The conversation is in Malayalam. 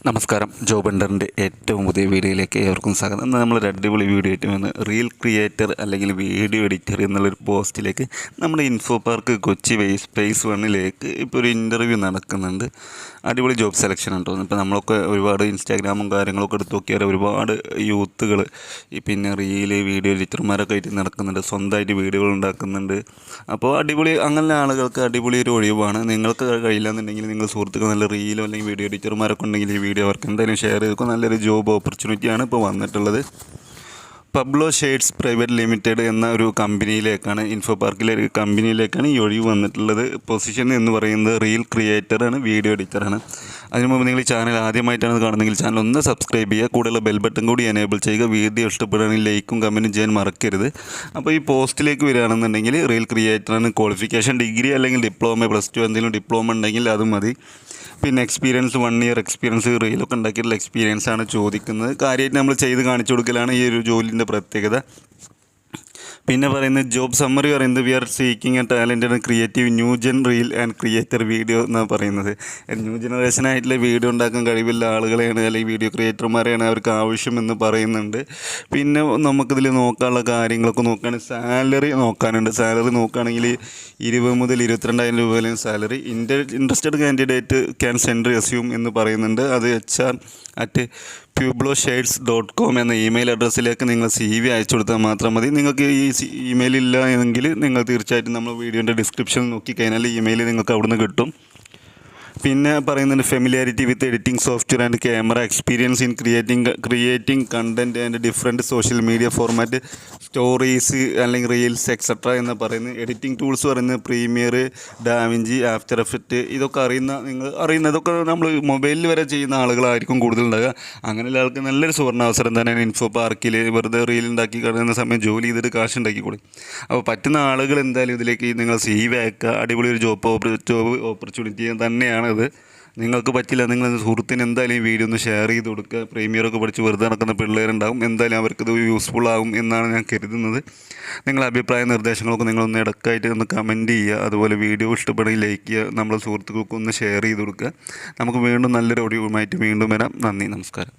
നമസ്കാരം. ജോബ് ഹണ്ടറിൻ്റെ ഏറ്റവും പുതിയ വീഡിയോയിലേക്ക് ഏവർക്കും സ്വാഗതം. ഇന്ന് നമ്മളൊരു അടിപൊളി വീഡിയോ ആയിട്ട് വന്ന് റീൽ ക്രിയേറ്റർ അല്ലെങ്കിൽ വീഡിയോ എഡിറ്റർ എന്നുള്ളൊരു പോസ്റ്റിലേക്ക് നമ്മുടെ ഇൻഫോ പാർക്ക് കൊച്ചി സ്പേസ് വണ്ണിലേക്ക് ഇപ്പോൾ ഒരു ഇൻ്റർവ്യൂ നടക്കുന്നുണ്ട്. അടിപൊളി ജോബ് സെലക്ഷൻ ഉണ്ടോ. ഇപ്പോൾ നമ്മളൊക്കെ ഒരുപാട് ഇൻസ്റ്റാഗ്രാമും കാര്യങ്ങളൊക്കെ എടുത്ത് നോക്കിയാൽ ഒരുപാട് യൂത്തുകൾ പിന്നെ റീല് വീഡിയോ എഡിറ്റർമാരൊക്കെ ആയിട്ട് നടക്കുന്നുണ്ട്, സ്വന്തമായിട്ട് വീഡിയോകൾ ഉണ്ടാക്കുന്നുണ്ട്. അപ്പോൾ അടിപൊളി അങ്ങനെ ആളുകൾക്ക് അടിപൊളി ഒരു ഒഴിവാണ്. നിങ്ങൾക്ക് കഴിയില്ലെന്നുണ്ടെങ്കിൽ നിങ്ങൾ സുഹൃത്തുക്കൾ നല്ല റീലോ അല്ലെങ്കിൽ വീഡിയോ എഡിറ്റർമാരൊക്കെ ഉണ്ടെങ്കിൽ ഈ വീഡിയോ അവർക്ക് എന്തായാലും ഷെയർ ചെയ്തേക്കും. നല്ലൊരു ജോബ് ഓപ്പർച്യൂണിറ്റിയാണ് ഇപ്പോൾ വന്നിട്ടുള്ളത്. പബ്ലോ ഷെയ്ഡ്സ് പ്രൈവറ്റ് ലിമിറ്റഡ് എന്ന ഒരു കമ്പനിയിലേക്കാണ്, ഇൻഫോ പാർക്കിലെ ഒരു കമ്പനിയിലേക്കാണ് ഈ ഒഴിവ് വന്നിട്ടുള്ളത്. പൊസിഷൻ എന്ന് പറയുന്നത് റീൽ ക്രിയേറ്ററാണ്, വീഡിയോ എഡിറ്ററാണ്. അതിനു മുമ്പ് നിങ്ങൾ ഈ ചാനൽ ആദ്യമായിട്ടാണ് കാണുന്നതെങ്കിൽ ചാനൽ ഒന്ന് സബ്സ്ക്രൈബ് ചെയ്യുക, കൂടുതൽ ബെൽ ബട്ടൺ കൂടി എനേബിൾ ചെയ്യുക. വീഡിയോ ഇഷ്ടപ്പെടുകയാണെങ്കിൽ ലൈക്കും കമൻറ്റും ചെയ്യാൻ മറക്കരുത്. അപ്പോൾ ഈ പോസ്റ്റിലേക്ക് വരികയാണെന്നുണ്ടെങ്കിൽ റീൽ ക്രിയേറ്ററാണ്. ക്വാളിഫിക്കേഷൻ ഡിഗ്രി അല്ലെങ്കിൽ ഡിപ്ലോമ +2 എന്തെങ്കിലും ഡിപ്ലോമ ഉണ്ടെങ്കിൽ അത് മതി. പിന്നെ എക്സ്പീരിയൻസ് 1 ഇയർ എക്സ്പീരിയൻസ്, റീലൊക്കെ ഉണ്ടാക്കിയിട്ടുള്ള എക്സ്പീരിയൻസാണ് ചോദിക്കുന്നത്. കാര്യമായിട്ട് നമ്മൾ ചെയ്ത് കാണിച്ചു കൊടുക്കലാണ് ഈ ഒരു ജോലിൻ്റെ പ്രത്യേകത. പിന്നെ പറയുന്നത് ജോബ് സമ്മറി പറയുന്നത് we are seeking a talented creative new gen reel and creator video എന്നാണ് പറയുന്നത്. ന്യൂ ജനറേഷനായിട്ടുള്ള വീഡിയോ ഉണ്ടാക്കാൻ കഴിവുള്ള ആളുകളെയാണ് അല്ലെങ്കിൽ വീഡിയോ ക്രിയേറ്റർമാരെയാണ് അവർക്ക് ആവശ്യമെന്ന് പറയുന്നുണ്ട്. പിന്നെ നമുക്കിതിൽ നോക്കാനുള്ള കാര്യങ്ങളൊക്കെ നോക്കുകയാണെങ്കിൽ സാലറി നോക്കാനുണ്ട്. സാലറി നോക്കുകയാണെങ്കിൽ 20 മുതൽ 22,000 രൂപ വരെയും salary. Interested candidate can send resume എന്ന് പറയുന്നുണ്ട്. അത് hr@publoshares.com എന്ന ഇമെയിൽ അഡ്രസ്സിലേക്ക് നിങ്ങൾ CV അയച്ചു കൊടുത്താൽ മാത്രം മതി. നിങ്ങൾക്ക് ഈ ഇമെയിൽ ഇല്ല എങ്കിൽ നിങ്ങൾ തീർച്ചയായിട്ടും നമ്മൾ വീഡിയോൻ്റെ ഡിസ്ക്രിപ്ഷനിൽ നോക്കിക്കഴിഞ്ഞാൽ ഇമെയിൽ നിങ്ങൾക്ക് അവിടുന്ന് കിട്ടും. പിന്നെ പറയുന്നുണ്ട് familiarity with editing software and camera, experience in creating content and different social media format, stories അല്ലെങ്കിൽ റീൽസ് എക്സെട്ര എന്ന് പറയുന്നത്. എഡിറ്റിംഗ് ടൂൾസ് പറയുന്നത് പ്രീമിയർ, ഡാവിഞ്ചി, ആഫ്റ്റർ എഫക്റ്റ്. ഇതൊക്കെ അറിയുന്ന ഇതൊക്കെ നമ്മൾ മൊബൈലിൽ വരെ ചെയ്യുന്ന ആളുകളായിരിക്കും കൂടുതലുണ്ടാകുക. അങ്ങനെയുള്ള ആൾക്ക് നല്ലൊരു സുവർണ്ണാവസരം തന്നെയാണ് ഇൻഫോ പാർക്കിൽ. വെറുതെ റീൽ ഉണ്ടാക്കി കിടക്കുന്ന സമയം ജോലി ചെയ്തിട്ട് കാശ് ഉണ്ടാക്കിക്കൂടി. അപ്പോൾ പറ്റുന്ന ആളുകൾ എന്തായാലും ഇതിലേക്ക് നിങ്ങൾ CV അയക്കുക. അടിപൊളി ഒരു ജോബ് ഓപ്പർച്യൂണിറ്റി തന്നെയാണ് ഇത്. നിങ്ങൾക്ക് പറ്റില്ല, നിങ്ങൾ സുഹൃത്തിന് എന്തായാലും ഈ വീഡിയോ ഒന്ന് ഷെയർ ചെയ്ത് കൊടുക്കുക. പ്രീമിയറൊക്കെ പഠിച്ച് വെറുതെ നടക്കുന്ന പിള്ളേരുണ്ടാകും, എന്തായാലും അവർക്കത് യൂസ്ഫുൾ ആകും എന്നാണ് ഞാൻ കരുതുന്നത്. നിങ്ങളുടെ അഭിപ്രായ നിർദ്ദേശങ്ങളൊക്കെ നിങ്ങളൊന്ന് ഇടയ്ക്കായിട്ട് ഒന്ന് കമൻറ്റ് ചെയ്യുക. അതുപോലെ വീഡിയോ ഇഷ്ടപ്പെടുകയും ലൈക്ക് ചെയ്യുക. നമ്മളെ സുഹൃത്തുക്കൾക്കൊന്ന് ഷെയർ ചെയ്ത് കൊടുക്കുക. നമുക്ക് വീണ്ടും നല്ലൊരു ഒടിവുമായിട്ട് വീണ്ടും വരാം. നന്ദി, നമസ്കാരം.